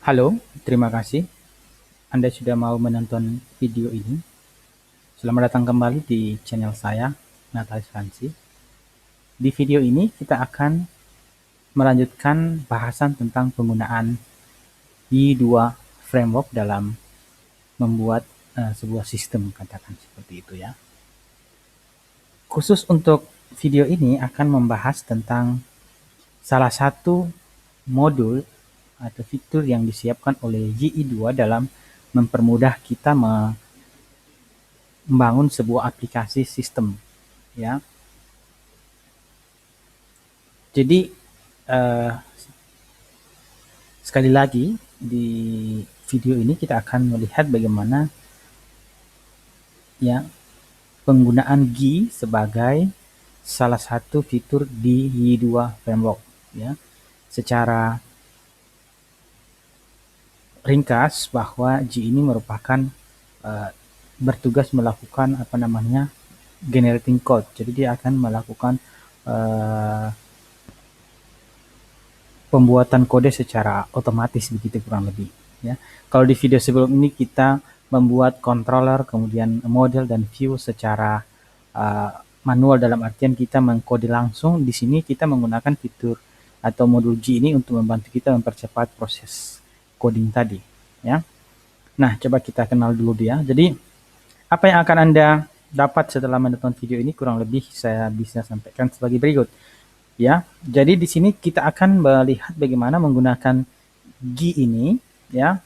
Halo, terima kasih Anda sudah mau menonton video ini. Selamat datang kembali di channel saya, Natalis Fancy. Di video ini kita akan melanjutkan bahasan tentang penggunaan Y2 framework dalam membuat sebuah sistem, katakan seperti itu ya. Khusus untuk video ini akan membahas tentang salah satu modul atau fitur yang disiapkan oleh YI2 dalam mempermudah kita membangun sebuah aplikasi sistem ya. Jadi eh, sekali lagi di video ini kita akan melihat bagaimana ya penggunaan GUI sebagai salah satu fitur di Y2 framework ya. Secara ringkas bahwa GUI ini merupakan uh, bertugas melakukan apa namanya generating code. Jadi dia akan melakukan uh, pembuatan kode secara otomatis begitu kurang lebih ya. Kalau di video sebelum ini kita membuat controller, kemudian model dan view secara manual dalam artian kita mengkode langsung. Di sini kita menggunakan fitur atau modul G ini untuk membantu kita mempercepat proses coding tadi ya. Nah, coba kita kenal dulu dia. Jadi, apa yang akan Anda dapat setelah menonton video ini kurang lebih saya bisa sampaikan sebagai berikut. Ya, jadi di sini kita akan melihat bagaimana menggunakan GUI ini ya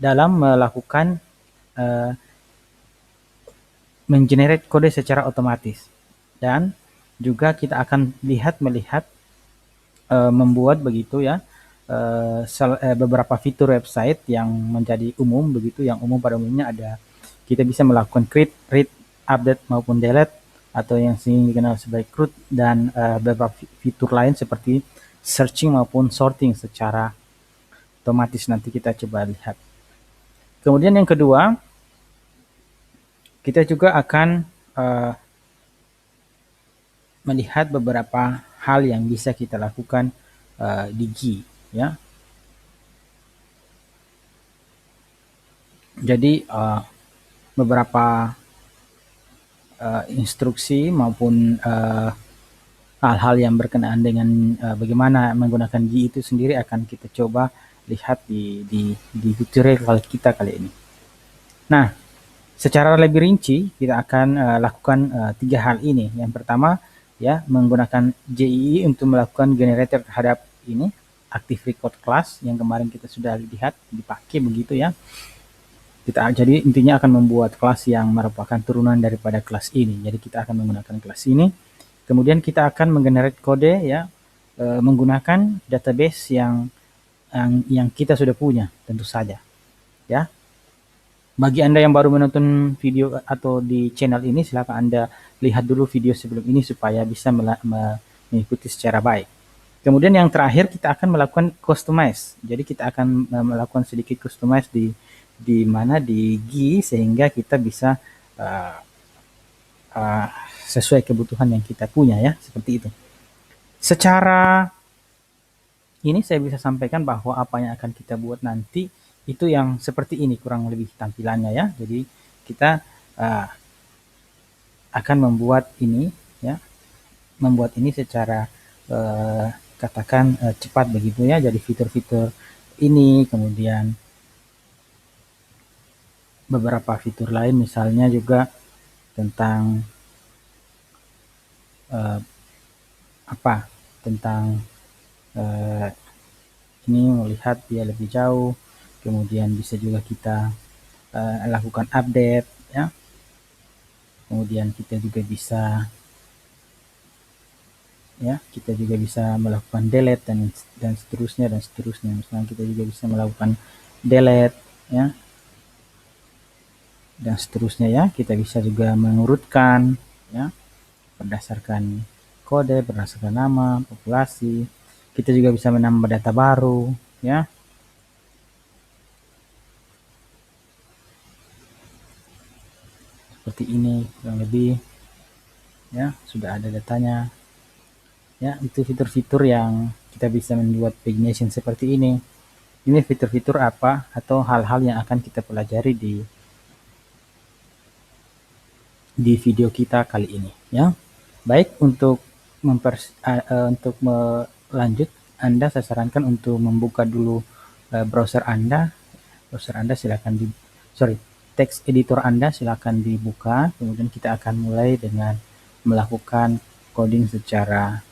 dalam melakukan uh, menggenerate kode secara otomatis, dan juga kita akan melihat membuat begitu ya beberapa fitur website yang menjadi umum begitu. Yang umum pada umumnya ada kita bisa melakukan create, read, update maupun delete, atau yang sering dikenal sebagai CRUD, dan beberapa fitur lain seperti searching maupun sorting secara otomatis. Nanti kita coba lihat. Kemudian yang kedua, kita juga akan melihat beberapa hal yang bisa kita lakukan di GUI ya. Jadi beberapa instruksi maupun hal-hal yang berkenaan dengan bagaimana menggunakan GUI itu sendiri akan kita coba lihat di tutorial kita kali ini. Nah, secara lebih rinci kita akan lakukan tiga hal ini. Yang pertama ya, menggunakan JII untuk melakukan generator terhadap ini active record class yang kemarin kita sudah lihat dipakai begitu ya. Jadi intinya akan membuat kelas yang merupakan turunan daripada kelas ini. Jadi kita akan menggunakan kelas ini. Kemudian kita akan menggenerate kode ya menggunakan database yang kita sudah punya tentu saja ya. Bagi Anda yang baru menonton video atau di channel ini, silakan Anda lihat dulu video sebelum ini supaya bisa mengikuti secara baik. Kemudian yang terakhir kita akan melakukan customize. Jadi kita akan melakukan sedikit customize di mana di GUI sehingga kita bisa uh, uh, sesuai kebutuhan yang kita punya ya, seperti itu. Secara ini saya bisa sampaikan bahwa apa yang akan kita buat nanti itu yang seperti ini kurang lebih tampilannya ya. Jadi kita uh, akan membuat ini ya, membuat ini secara katakan cepat begitu ya. Jadi fitur-fitur ini, kemudian beberapa fitur lain misalnya juga tentang apa tentang ini melihat dia lebih jauh, kemudian bisa juga kita lakukan update ya, kemudian kita juga bisa melakukan delete dan seterusnya. Misalnya kita juga bisa melakukan delete ya, dan seterusnya ya. Kita bisa juga mengurutkan ya berdasarkan kode, berdasarkan nama, populasi. Kita juga bisa menambah data baru ya. Seperti ini kurang lebih ya, sudah ada datanya ya. Itu fitur-fitur yang kita bisa membuat pagination seperti ini. Ini fitur-fitur apa atau hal-hal yang akan kita pelajari di video kita kali ini, ya. Baik, untuk melanjut, saya sarankan untuk membuka dulu browser Anda. Silakan teks editor Anda silakan dibuka. Kemudian kita akan mulai dengan melakukan coding secara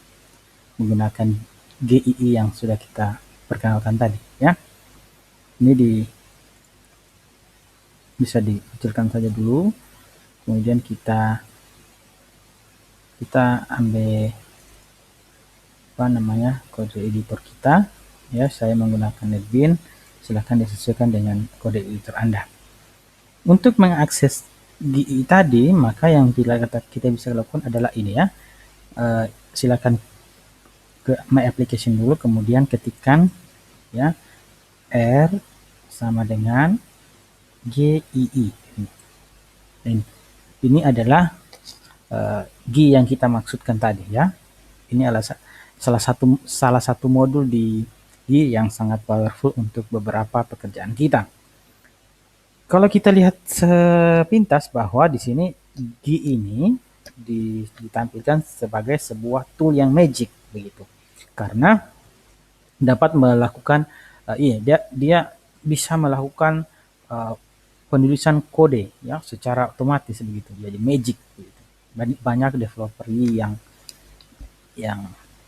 menggunakan GII yang sudah kita perkenalkan tadi, ya. Ini bisa dikecilkan saja dulu. Kemudian kita ambil kode editor kita, ya. Saya menggunakan NetBeans, silahkan disesuaikan dengan kode editor Anda. Untuk mengakses GII tadi, maka yang kita bisa lakukan adalah ini, ya. Silakan ke My Application dulu, kemudian ketikkan, ya, R sama dengan GII. Ini adalah GII yang kita maksudkan tadi, ya. Ini adalah salah satu modul di GII yang sangat powerful untuk beberapa pekerjaan kita. Kalau kita lihat sepintas bahwa di sini GII ini ditampilkan sebagai sebuah tool yang magic begitu. Karena dapat melakukan dia bisa melakukan penulisan kode, ya, secara otomatis begitu. Jadi magic begitu. Banyak developer yang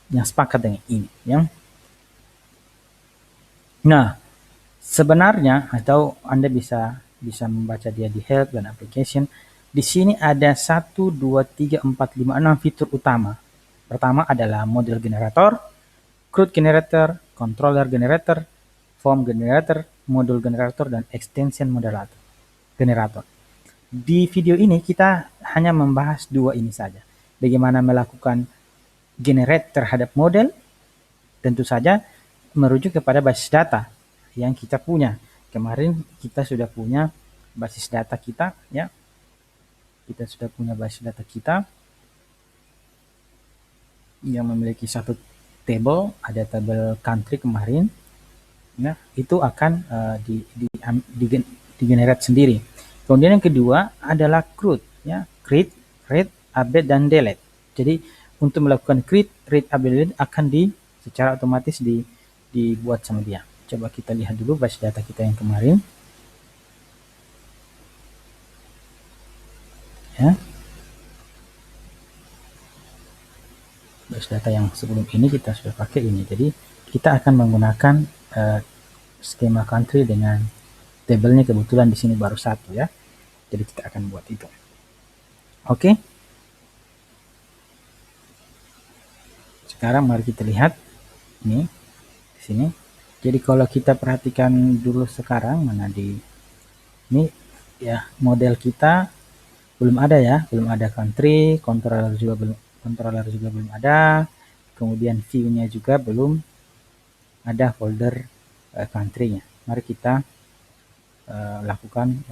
sepakat dengan ini, ya. Nah, sebenarnya atau Anda bisa membaca dia di help dan application. Di sini ada 1, 2, 3, 4, 5, 6 fitur utama. Pertama adalah model generator, CRUD generator, controller generator, form generator, modul generator, dan extension generator. Di video ini kita hanya membahas dua ini saja. Bagaimana melakukan generate terhadap model, tentu saja merujuk kepada basis data yang kita punya. Kemarin kita sudah punya basis data kita, ya. Kita sudah punya basis data kita yang memiliki satu table, ada tabel country kemarin, ya. Itu akan di-generate sendiri. Kemudian yang kedua adalah CRUD, ya. Create, read, update, dan delete. Jadi untuk melakukan create, read, update, delete akan secara otomatis dibuat sama dia. Coba kita lihat dulu basis data kita yang kemarin, ya. Basis data yang sebelum ini kita sudah pakai ini. Jadi kita akan menggunakan skema country dengan tabelnya kebetulan di sini baru satu, ya. Jadi kita akan buat itu. Oke. Sekarang mari kita lihat ini di sini. Jadi kalau kita perhatikan dulu sekarang ini, ya, model kita belum ada, ya, belum ada country, controller juga belum ada, kemudian view-nya juga belum ada folder country-nya. Mari kita lakukan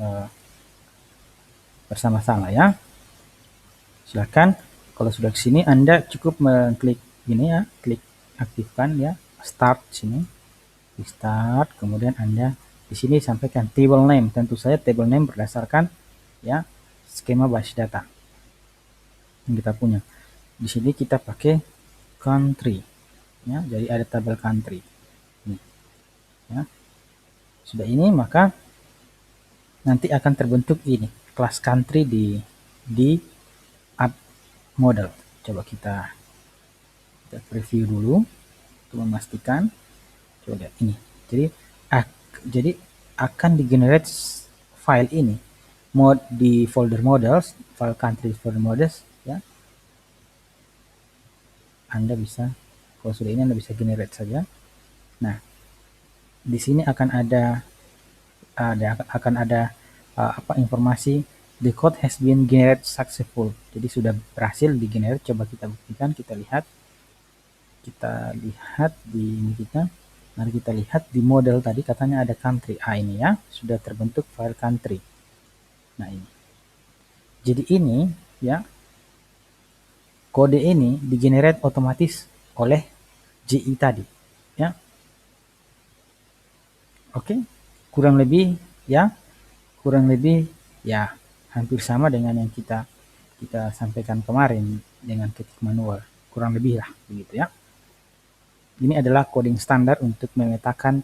bersama-sama, ya. Silakan kalau sudah ke sini Anda cukup mengklik ini, ya, klik aktifkan, ya, start sini, di start, kemudian Anda di sini sampaikan table name. Tentu saja table name berdasarkan, ya, skema basis data yang kita punya. Di sini kita pakai country, ya, jadi ada tabel country ini, ya. Sudah ini, maka nanti akan terbentuk ini kelas country di app model. Coba kita preview dulu untuk memastikan. Coba lihat ini. Jadi akan di-generate file ini di folder models, file country folder models, ya. Anda bisa, kalau sudah ini Anda bisa generate saja. Nah, di sini akan ada informasi the code has been generated successful. Jadi sudah berhasil di-generate. Coba kita buktikan, kita lihat di ini kita. Mari kita lihat di model tadi katanya ada country. Ini, ya, sudah terbentuk file country. Nah, ini. Jadi ini, ya, kode ini di-generate otomatis oleh GII tadi, ya. Oke, kurang lebih ya, kurang lebih ya hampir sama dengan yang kita kita sampaikan kemarin dengan ketik manual, kurang lebih lah begitu ya. Ini adalah coding standar untuk memetakan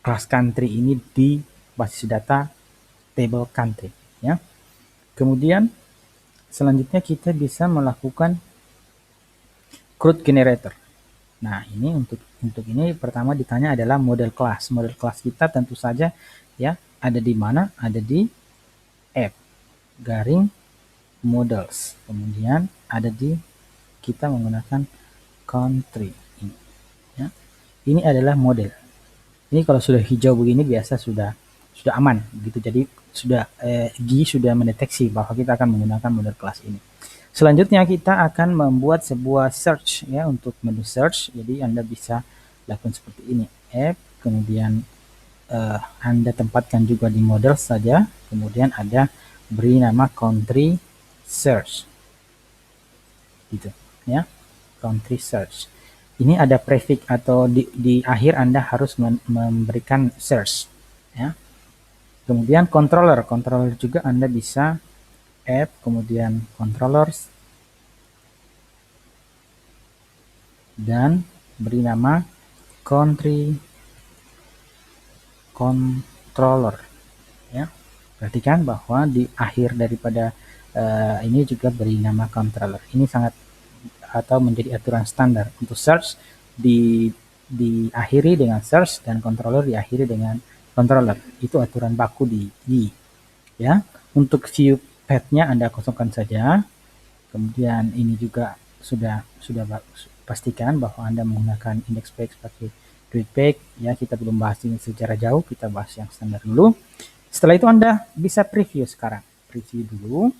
class country ini di basis data table country ya. Kemudian selanjutnya kita bisa melakukan CRUD generator. Nah, ini untuk ini pertama ditanya adalah model class. Model class kita tentu saja ya ada di mana? Ada di app garing models. Kemudian ada di kita menggunakan country ini ya. Ini adalah model. Ini kalau sudah hijau begini biasa sudah aman gitu. Jadi sudah GI sudah mendeteksi bahwa kita akan menggunakan model kelas ini. Selanjutnya kita akan membuat sebuah search ya untuk menu search. Jadi Anda bisa lakukan seperti ini. App, kemudian Anda tempatkan juga di model saja. Kemudian ada beri nama country search. Gitu ya. Country search. Ini ada prefix atau di akhir Anda harus memberikan search ya. Kemudian controller juga Anda bisa app, kemudian controllers, dan beri nama country controller ya. Perhatikan bahwa di akhir daripada ini juga beri nama controller. Ini sangat atau menjadi aturan standar untuk search diakhiri dengan search dan controller diakhiri dengan controller. Itu aturan baku di ya. Untuk view path-nya Anda kosongkan saja. Kemudian ini juga sudah pastikan bahwa Anda menggunakan index page pakai grid page ya. Kita belum bahas ini secara jauh, kita bahas yang standar dulu. Setelah itu Anda bisa preview sekarang. Preview dulu.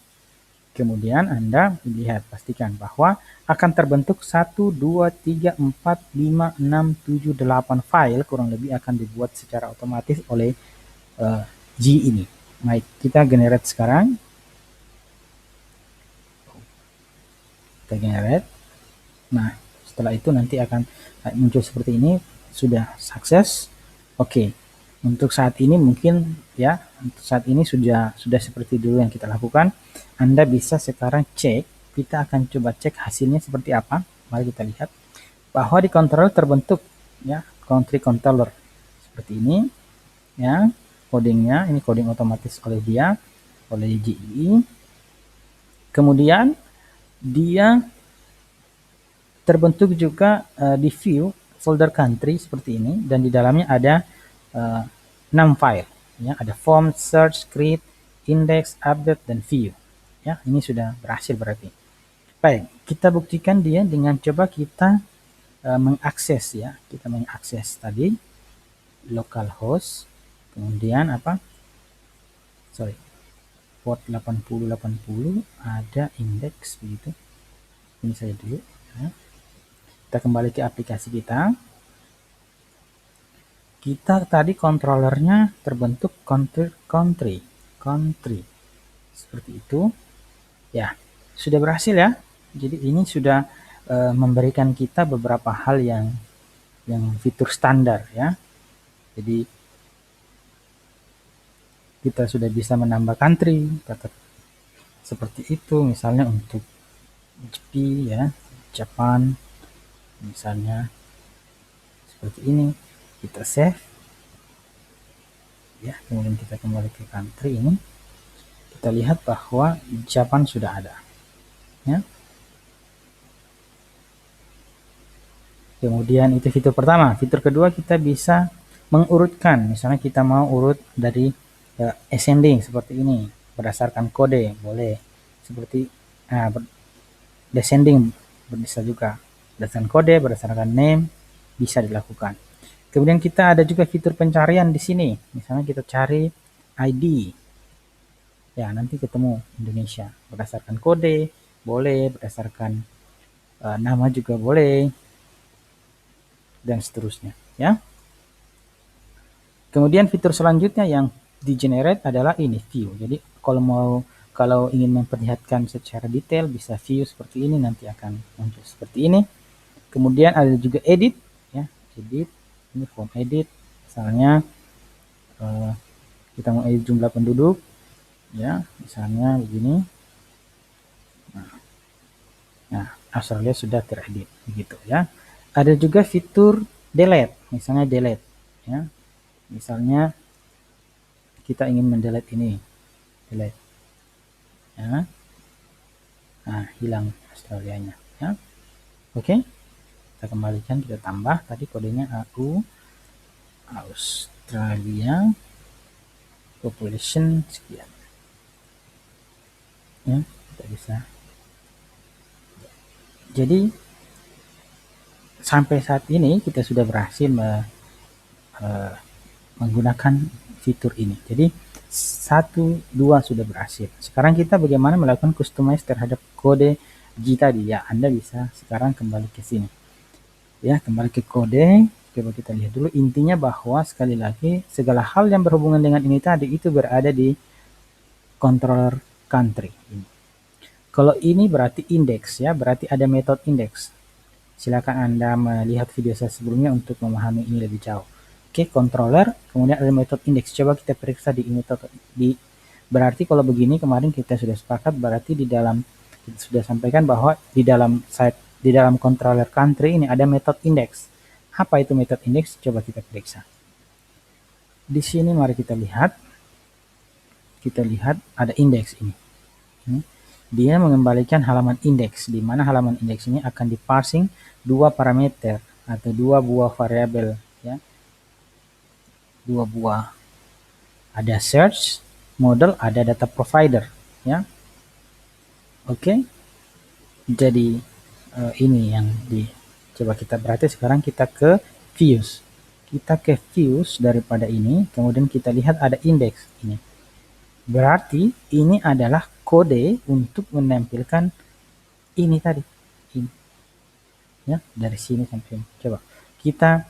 Kemudian Anda lihat, pastikan bahwa akan terbentuk 1, 2, 3, 4, 5, 6, 7, 8 file kurang lebih akan dibuat secara otomatis oleh G ini. Baik, kita generate sekarang. Kita generate. Nah, setelah itu nanti akan muncul seperti ini, sudah sukses. Oke. Untuk saat ini mungkin ya, untuk saat ini sudah seperti dulu yang kita lakukan. Anda bisa sekarang cek, kita akan coba cek hasilnya seperti apa. Mari kita lihat bahwa di controller terbentuk ya, country controller seperti ini ya. Codingnya ini coding otomatis oleh dia, oleh GI. Kemudian dia terbentuk juga di view folder country seperti ini, dan di dalamnya ada 6 file ya, ada form, search, create, index, update, dan view ya. Ini sudah berhasil berarti. Baik, kita buktikan dia dengan coba kita mengakses ya. Kita mengakses tadi localhost, kemudian apa, port 8080 ada index begitu. Ini saja dulu ya. Kita kembali ke aplikasi kita. Kita tadi controllernya terbentuk country seperti itu ya. Sudah berhasil ya. Jadi ini sudah memberikan kita beberapa hal yang fitur standar ya. Jadi kita sudah bisa menambah country seperti itu, misalnya untuk JP ya, Japan misalnya seperti ini. Kita save ya, kemudian kita kembali ke country ini. Kita lihat bahwa Japan sudah ada ya. Kemudian itu fitur pertama. Fitur kedua, kita bisa mengurutkan, misalnya kita mau urut dari ascending seperti ini, berdasarkan kode boleh, seperti descending bisa juga, berdasarkan kode, berdasarkan name bisa dilakukan. Kemudian kita ada juga fitur pencarian di sini. Misalnya kita cari ID. Ya, nanti ketemu Indonesia. Berdasarkan kode boleh, berdasarkan nama juga boleh, dan seterusnya ya. Kemudian fitur selanjutnya yang di generate adalah ini, view. Jadi kalau ingin memperlihatkan secara detail bisa view seperti ini, nanti akan muncul seperti ini. Kemudian ada juga edit ya, edit. Ini form edit, Misalnya kita mau edit jumlah penduduk, ya, misalnya begini. Nah, Australia sudah teredit, begitu ya. Ada juga fitur delete, misalnya delete, ya. Misalnya kita ingin mendelete ini, delete, ya. Nah, hilang Australianya, ya. Oke, kita kembalikan, kita tambah tadi kodenya AU Australia population sekian, ya. Kita bisa. Jadi sampai saat ini kita sudah berhasil menggunakan fitur ini. Jadi 1, 2 sudah berhasil. Sekarang kita bagaimana melakukan customize terhadap kode G tadi, ya. Anda bisa sekarang kembali ke sini, ya, kembali ke kode. Coba kita lihat dulu. Intinya bahwa sekali lagi segala hal yang berhubungan dengan ini tadi itu berada di controller country ini. Kalau ini berarti index, ya, berarti ada metode index. Silakan Anda melihat video saya sebelumnya untuk memahami ini lebih jauh. Oke, controller, kemudian ada metode index. Coba kita periksa di metode di, berarti kalau begini kemarin kita sudah sepakat, berarti di dalam kita sudah sampaikan bahwa di dalam controller country ini ada metode index. Apa itu metode index? Coba kita periksa. Di sini mari kita lihat. Kita lihat ada indeks ini. Dia mengembalikan halaman indeks, di mana halaman indeks ini akan diparsing 2 parameter atau 2 buah variabel, ya. 2 buah. Ada search, model, ada data provider, ya. Oke. Jadi ini yang coba kita berarti sekarang kita ke views. Kita ke views daripada ini, kemudian kita lihat ada indeks ini. Berarti ini adalah kode untuk menampilkan ini tadi. Ini. Ya, dari sini sampai coba kita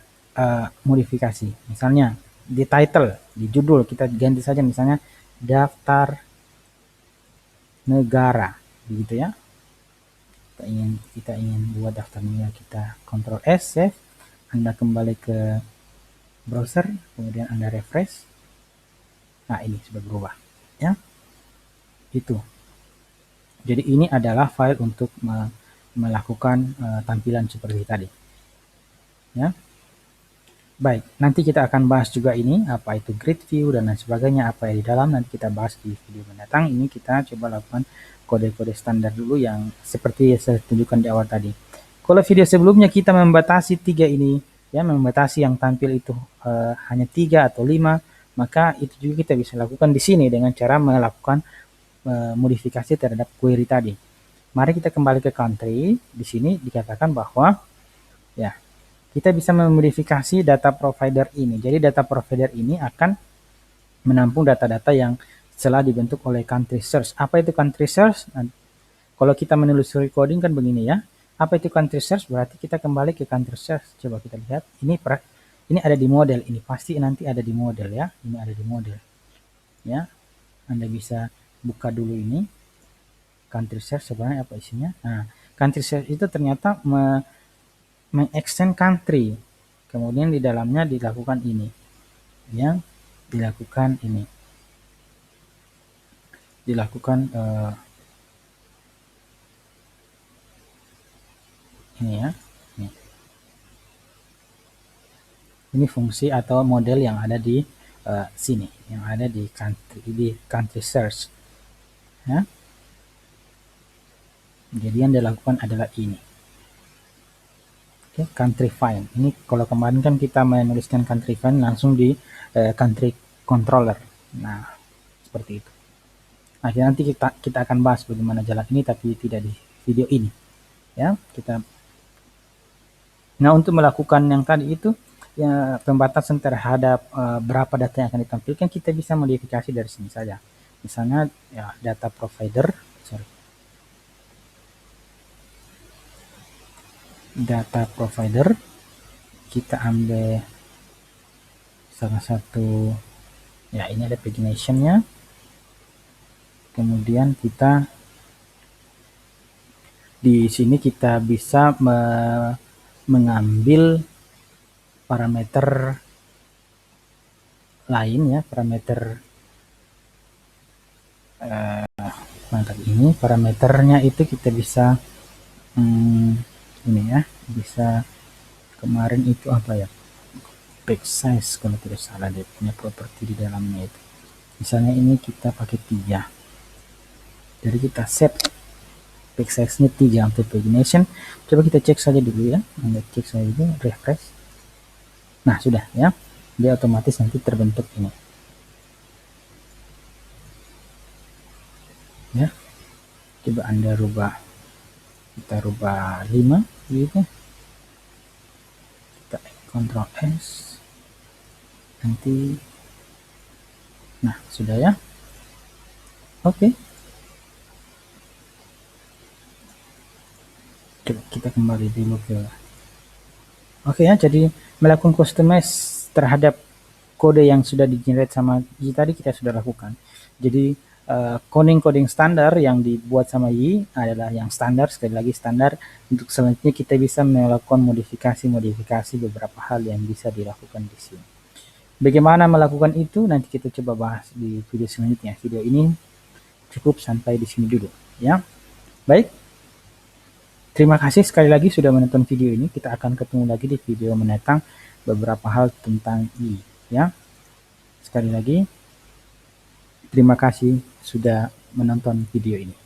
modifikasi. Misalnya di title, di judul kita ganti saja misalnya daftar negara, begitu ya. Kita ingin buat daftar negara, kita Ctrl S, save. Anda kembali ke browser, kemudian Anda refresh. Nah, ini sudah berubah, ya. Itu. Jadi ini adalah file untuk melakukan tampilan seperti tadi, ya. Baik, nanti kita akan bahas juga ini apa itu grid view dan lain sebagainya, apa yang di dalam nanti kita bahas di video mendatang. Ini kita coba lakukan kode-kode standar dulu yang seperti yang saya tunjukkan di awal tadi. Kalau video sebelumnya kita membatasi 3 ini, ya, membatasi yang tampil itu hanya 3 atau 5, maka itu juga kita bisa lakukan di sini dengan cara melakukan modifikasi terhadap query tadi. Mari kita kembali ke country. Di sini dikatakan bahwa, ya, kita bisa memodifikasi data provider ini. Jadi data provider ini akan menampung data-data yang telah dibentuk oleh country search. Apa itu country search? Nah, kalau kita menelusuri coding kan begini, ya. Apa itu country search? Berarti kita kembali ke country search. Coba kita lihat. Ini ada di model. Ini pasti nanti ada di model, ya. Ini ada di model, ya. Anda bisa buka dulu ini. Country search sebenarnya apa isinya? Nah, country search itu ternyata mengextend country, kemudian di dalamnya dilakukan ini, yang dilakukan ini, ini, ya. Ini fungsi atau model yang ada di sini, yang ada di country search, ya. Jadi yang dilakukan adalah ini. Oke, country find. Ini kalau kemarin kan kita menuliskan country find langsung di country controller. Nah, seperti itu. Nah, nanti kita akan bahas bagaimana jalan ini, tapi tidak di video ini, ya. Nah, untuk melakukan yang tadi itu, ya, pembatasan terhadap berapa data yang akan ditampilkan, kita bisa modifikasi dari sini saja. Misalnya, ya, data provider, kita ambil salah satu, ya, ini ada pagination-nya. Kemudian kita di sini kita bisa mengambil parameter lain ya, parameter ini parameternya itu kita bisa ini ya, bisa kemarin itu apa ya, backside kalau tidak salah dia punya properti di dalamnya itu. Misalnya ini kita pakai 3, jadi kita set backside-nya 3 untuk pagination. Coba kita cek saja dulu ya, Anda cek saja dulu, refresh. Nah sudah ya, dia otomatis nanti terbentuk ini ya. Coba Anda rubah, kita rubah 5 gitu, kita Ctrl S nanti. Nah sudah ya, oke. Coba kita kembali dulu ke oke ya. Jadi melakukan customize terhadap kode yang sudah di generate sama Yi tadi kita sudah lakukan. Jadi coding standar yang dibuat sama Yi adalah yang standar, sekali lagi standar. Untuk selanjutnya kita bisa melakukan modifikasi beberapa hal yang bisa dilakukan di sini. Bagaimana melakukan itu nanti kita coba bahas di video selanjutnya. Video ini cukup sampai di sini dulu ya. Baik, terima kasih sekali lagi sudah menonton video ini. Kita akan ketemu lagi di video mendatang beberapa hal tentang Yi ya. Sekali lagi terima kasih sudah menonton video ini.